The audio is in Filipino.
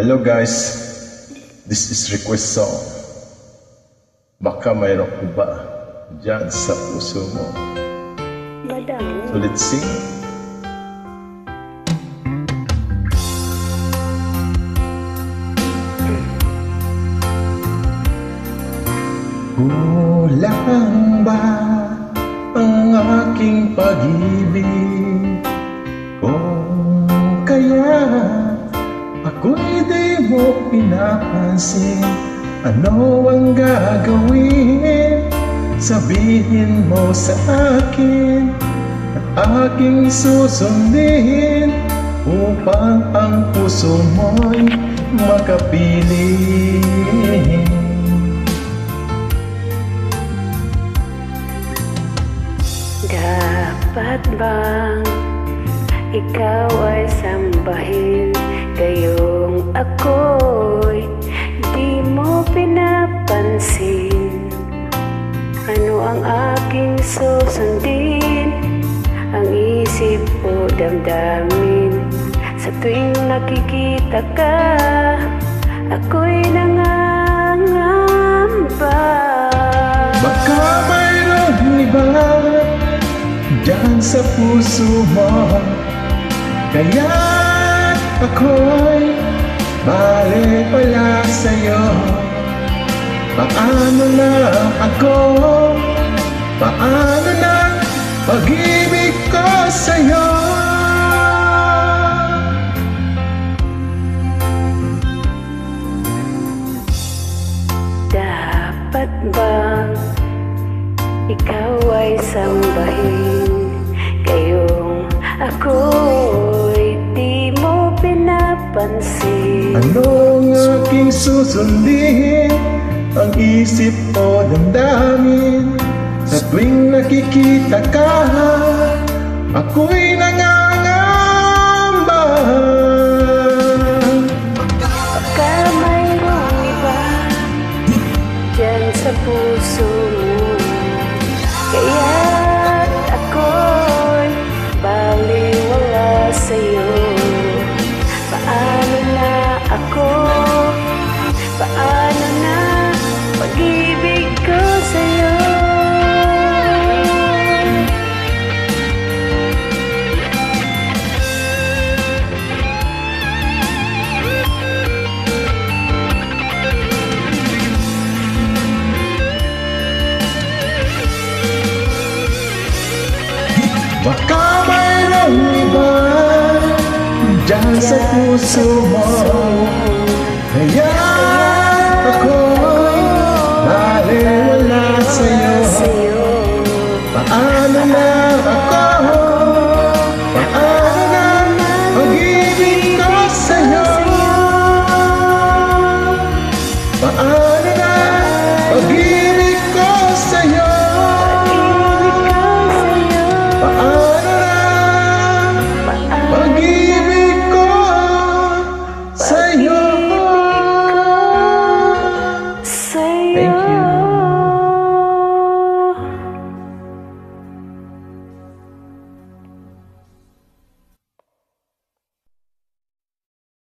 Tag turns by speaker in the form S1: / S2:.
S1: Hello guys, this is request song. Baka mayroong iba dyan sa puso mo. So let's sing. Kulang ba ang aking pag-ibig? Kung kaya ako'y di mo pinapansin, ano ang gagawin? Sabihin mo sa akin at aking susundin upang ang puso mo'y makapili.
S2: Dapat bang ikaw ay sambahin, gayong ako'y di mo pinapansin? Ano ang aking susundin? Ang isip o damdamin? Sa tuwing nakikita ka, ako'y nangangamba.
S1: Baka mayroong iba dyan sa puso mo, kaya ako'y baliwala sa'yo. Paano na ako? Paano na pag-ibig ko sa'yo?
S2: Dapat bang ikaw ay sambahin, gayong ako'y di mo pinapansin?
S1: Anong aking susundin? Ang isip o damdamin? Sa tuwing nakikita ka, ako'y nangangamba.
S2: Baka mayroong iba dyan sa puso mo, kaya ako'y baliwala sa'yo. Paano na ako? Paano na pag-ibig ko sa'yo?
S1: Baka mayroong iba dyan sa puso mo,